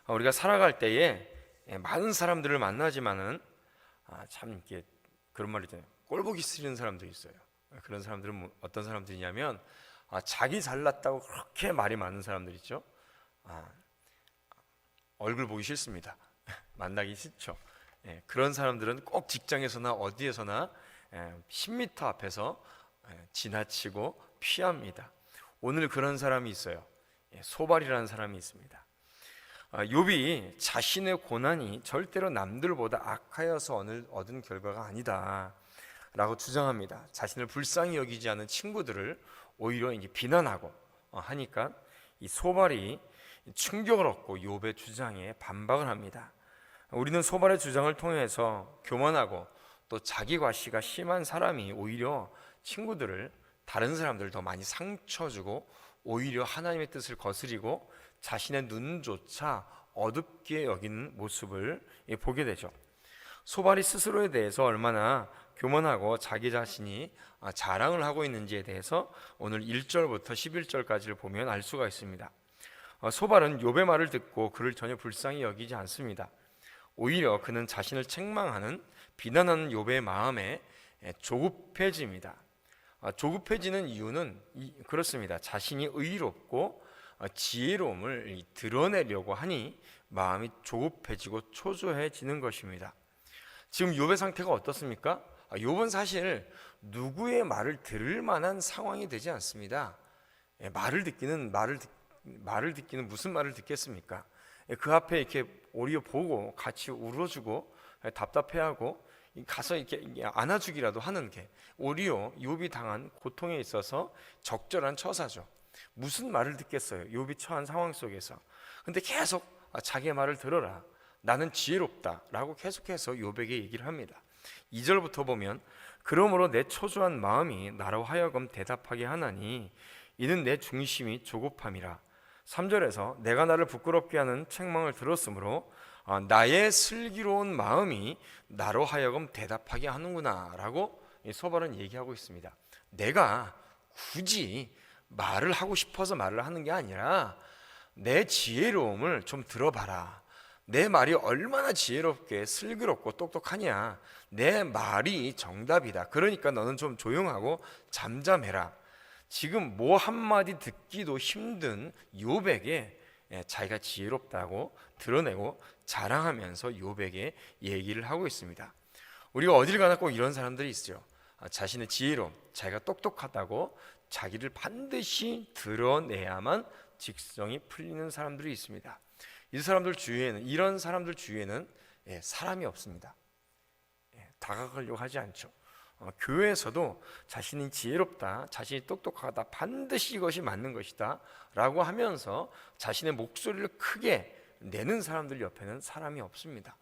우리가 살아갈 때에 많은 사람들을 만나지만은 참 이렇게 그런 말이 있잖아요. 꼴보기 싫은 사람도 있어요. 그런 사람들은 어떤 사람들이냐면 자기 잘났다고 그렇게 말이 많은 사람들 있죠. 얼굴 보기 싫습니다. 만나기 싫죠. 그런 사람들은 꼭 직장에서나 어디에서나 10m 앞에서 지나치고 피합니다. 오늘 그런 사람이 있어요. 소발이라는 사람이 있습니다. 욥이 자신의 고난이 절대로 남들보다 악하여서 얻은 결과가 아니다 라고 주장합니다. 자신을 불쌍히 여기지 않은 친구들을 오히려 이제 비난하고 하니까 이 소발이 충격을 얻고 욥의 주장에 반박을 합니다. 우리는 소발의 주장을 통해서 교만하고 또 자기 과시가 심한 사람이 오히려 친구들을, 다른 사람들을 더 많이 상처 주고 오히려 하나님의 뜻을 거스리고 자신의 눈조차 어둡게 여기는 모습을 보게 되죠. 소발이 스스로에 대해서 얼마나 교만하고 자기 자신이 자랑을 하고 있는지에 대해서 오늘 1절부터 11절까지를 보면 알 수가 있습니다. 소발은 욥의 말을 듣고 그를 전혀 불쌍히 여기지 않습니다. 오히려 그는 자신을 책망하는, 비난하는 욥의 마음에 조급해집니다. 조급해지는 이유는 그렇습니다. 자신이 의롭고 지혜로움을 드러내려고 하니 마음이 조급해지고 초조해지는 것입니다. 지금 욥의 상태가 어떻습니까? 욥은 사실 누구의 말을 들을 만한 상황이 되지 않습니다. 말을 듣기는 무슨 말을 듣겠습니까? 그 앞에 이렇게 오히려 보고 같이 울어주고 답답해하고 가서 이렇게 안아주기라도 하는 게 오히려 욥이 당한 고통에 있어서 적절한 처사죠. 무슨 말을 듣겠어요, 욥이 처한 상황 속에서. 근데 계속 자기의 말을 들어라, 나는 지혜롭다 라고 계속해서 욥에게 얘기를 합니다. 2절부터 보면 그러므로 내 초조한 마음이 나로 하여금 대답하게 하나니 이는 내 중심이 조급함이라. 3절에서 내가 나를 부끄럽게 하는 책망을 들었으므로 나의 슬기로운 마음이 나로 하여금 대답하게 하는구나 라고 소발은 얘기하고 있습니다. 내가 굳이 말을 하고 싶어서 말을 하는 게 아니라 내 지혜로움을 좀 들어봐라. 내 말이 얼마나 지혜롭게 슬기롭고 똑똑하냐. 내 말이 정답이다. 그러니까 너는 좀 조용하고 잠잠해라. 지금 뭐 한마디 듣기도 힘든 욥에게 자기가 지혜롭다고 드러내고 자랑하면서 욥에게 얘기를 하고 있습니다. 우리가 어딜 가나 꼭 이런 사람들이 있어요. 자신의 지혜로움, 자기가 똑똑하다고 자기를 반드시 드러내야만 직성이 풀리는 사람들이 있습니다. 이런 사람들 주위에는 사람이 없습니다. 다가가려고 하지 않죠. 교회에서도 자신이 지혜롭다, 자신이 똑똑하다, 반드시 이것이 맞는 것이다 라고 하면서 자신의 목소리를 크게 내는 사람들 옆에는 사람이 없습니다.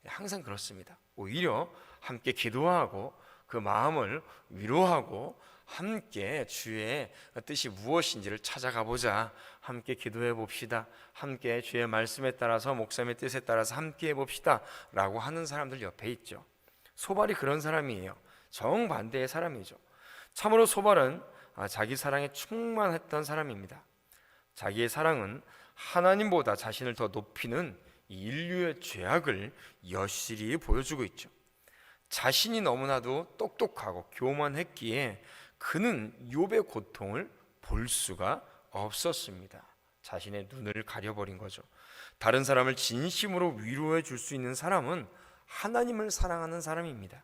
항상 그렇습니다. 오히려 함께 기도하고 그 마음을 위로하고 함께 주의 뜻이 무엇인지를 찾아가 보자, 함께 기도해 봅시다, 함께 주의 말씀에 따라서 목사님의 뜻에 따라서 함께 해봅시다 라고 하는 사람들 옆에 있죠. 소발이 그런 사람이에요. 정반대의 사람이죠. 참으로 소발은 자기 사랑에 충만했던 사람입니다. 자기의 사랑은 하나님보다 자신을 더 높이는 인류의 죄악을 여실히 보여주고 있죠. 자신이 너무나도 똑똑하고 교만했기에 그는 욥의 고통을 볼 수가 없었습니다. 자신의 눈을 가려버린 거죠. 다른 사람을 진심으로 위로해 줄 수 있는 사람은 하나님을 사랑하는 사람입니다.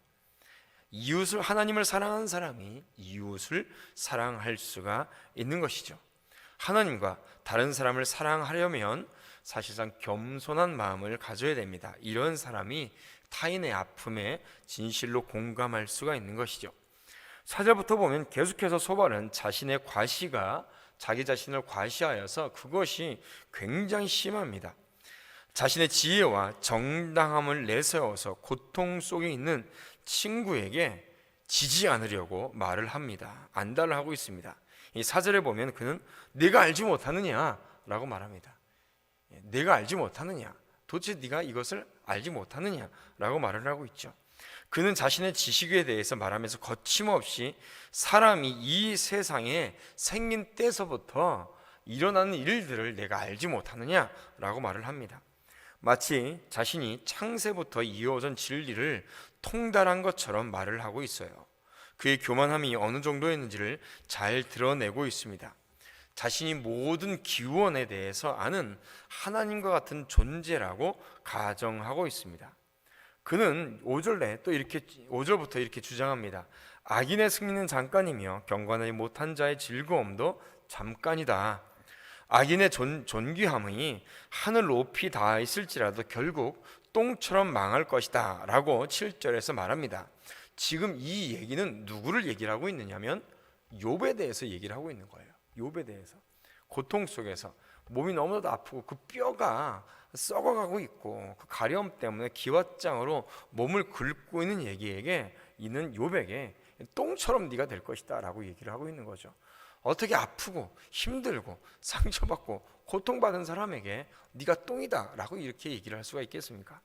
하나님을 사랑하는 사람이 이웃을 사랑할 수가 있는 것이죠. 하나님과 다른 사람을 사랑하려면 사실상 겸손한 마음을 가져야 됩니다. 이런 사람이 타인의 아픔에 진실로 공감할 수가 있는 것이죠. 4절부터 보면 계속해서 소발은 자신의 과시가 자기 자신을 과시하여서 그것이 굉장히 심합니다. 자신의 지혜와 정당함을 내세워서 고통 속에 있는 친구에게 지지 않으려고 말을 합니다. 안달을 하고 있습니다. 이 4절에 보면 그는 내가 알지 못하느냐 라고 말합니다. 내가 알지 못하느냐, 도대체 네가 이것을 알지 못하느냐 라고 말을 하고 있죠. 그는 자신의 지식에 대해서 말하면서 거침없이 사람이 이 세상에 생긴 때서부터 일어나는 일들을 내가 알지 못하느냐 라고 말을 합니다. 마치 자신이 창세부터 이어오던 진리를 통달한 것처럼 말을 하고 있어요. 그의 교만함이 어느 정도였는지를 잘 드러내고 있습니다. 자신이 모든 기원에 대해서 아는 하나님과 같은 존재라고 가정하고 있습니다. 그는 5절에 또 이렇게 5절부터 이렇게 주장합니다. 악인의 승리는 잠깐이며 경건하지 못한 자의 즐거움도 잠깐이다. 악인의 존귀함이 하늘 높이 닿아 있을지라도 결국 똥처럼 망할 것이다 라고 7절에서 말합니다. 지금 이 얘기는 누구를 얘기를 하고 있느냐면 욥에 대해서 얘기를 하고 있는 거예요. 욥에 대해서. 고통 속에서 몸이 너무나도 아프고 그 뼈가 썩어가고 있고 그 가려움 때문에 기왓장으로 몸을 긁고 있는 얘기에게 있는 욥에게 똥처럼 네가 될 것이다 라고 얘기를 하고 있는 거죠. 어떻게 아프고 힘들고 상처받고 고통받은 사람에게 네가 똥이다 라고 이렇게 얘기를 할 수가 있겠습니까?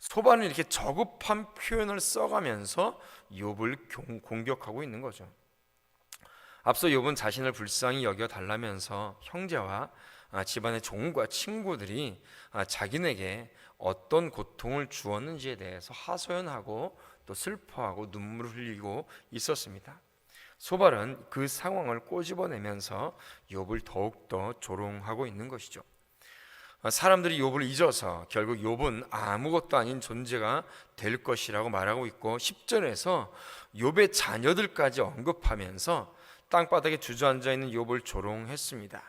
소반은 이렇게 저급한 표현을 써가면서 욥을 공격하고 있는 거죠. 앞서 욥은 자신을 불쌍히 여겨 달라면서 형제와 집안의 종과 친구들이 자기에게 어떤 고통을 주었는지에 대해서 하소연하고 또 슬퍼하고 눈물을 흘리고 있었습니다. 소발은 그 상황을 꼬집어내면서 욥을 더욱더 조롱하고 있는 것이죠. 사람들이 욥을 잊어서 결국 욥은 아무것도 아닌 존재가 될 것이라고 말하고 있고 10절에서 욥의 자녀들까지 언급하면서 땅바닥에 주저앉아 있는 욥을 조롱했습니다.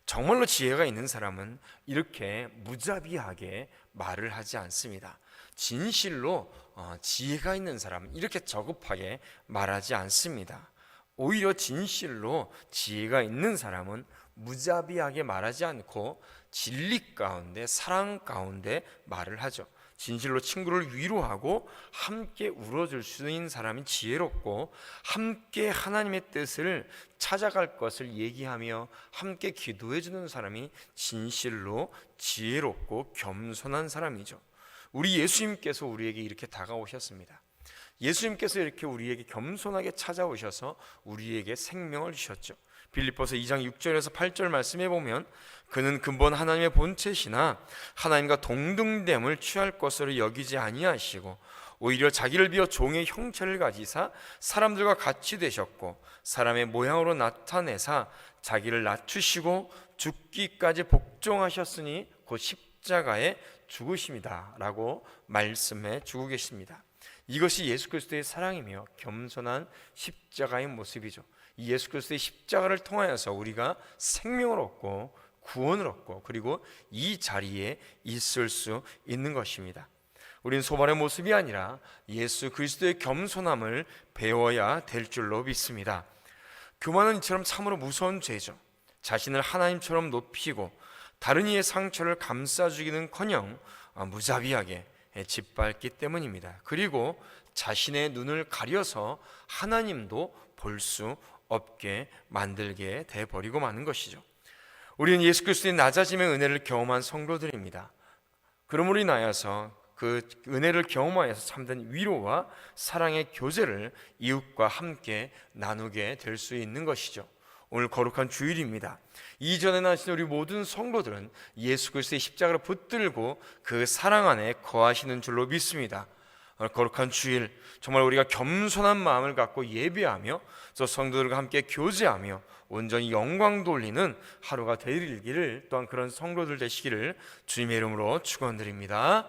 정말로 지혜가 있는 사람은 이렇게 무자비하게 말을 하지 않습니다. 진실로 지혜가 있는 사람은 이렇게 저급하게 말하지 않습니다. 오히려 진실로 지혜가 있는 사람은 무자비하게 말하지 않고 진리 가운데 사랑 가운데 말을 하죠. 진실로 친구를 위로하고 함께 울어줄 수 있는 사람이 지혜롭고 함께 하나님의 뜻을 찾아갈 것을 얘기하며 함께 기도해 주는 사람이 진실로 지혜롭고 겸손한 사람이죠. 우리 예수님께서 우리에게 이렇게 다가오셨습니다. 예수님께서 이렇게 우리에게 겸손하게 찾아오셔서 우리에게 생명을 주셨죠. 빌립보서 2장 6절에서 8절 말씀해 보면 그는 근본 하나님의 본체시나 하나님과 동등됨을 취할 것으로 여기지 아니하시고 오히려 자기를 비어 종의 형체를 가지사 사람들과 같이 되셨고 사람의 모양으로 나타내사 자기를 낮추시고 죽기까지 복종하셨으니 곧 십자가에 죽으심이다 라고 말씀해 주고 계십니다. 이것이 예수 그리스도의 사랑이며 겸손한 십자가의 모습이죠. 이 예수 그리스도의 십자가를 통하여서 우리가 생명을 얻고 구원을 얻고 그리고 이 자리에 있을 수 있는 것입니다. 우리는 소발의 모습이 아니라 예수 그리스도의 겸손함을 배워야 될 줄로 믿습니다. 교만은 이처럼 참으로 무서운 죄죠. 자신을 하나님처럼 높이고 다른 이의 상처를 감싸주기는커녕 무자비하게 짓밟기 때문입니다. 그리고 자신의 눈을 가려서 하나님도 볼 수 없게 만들게 돼버리고 마는 것이죠. 우리는 예수 그리스도의 낮아짐의 은혜를 경험한 성도들입니다. 그러므로 인하여서 그 은혜를 경험하여서 참된 위로와 사랑의 교제를 이웃과 함께 나누게 될 수 있는 것이죠. 오늘 거룩한 주일입니다. 이전에 나신 우리 모든 성도들은 예수 그리스도의 십자가를 붙들고 그 사랑 안에 거하시는 줄로 믿습니다. 거룩한 주일 정말 우리가 겸손한 마음을 갖고 예배하며 또 성도들과 함께 교제하며 온전히 영광 돌리는 하루가 되리기를 또한 그런 성도들 되시기를 주님의 이름으로 축원드립니다.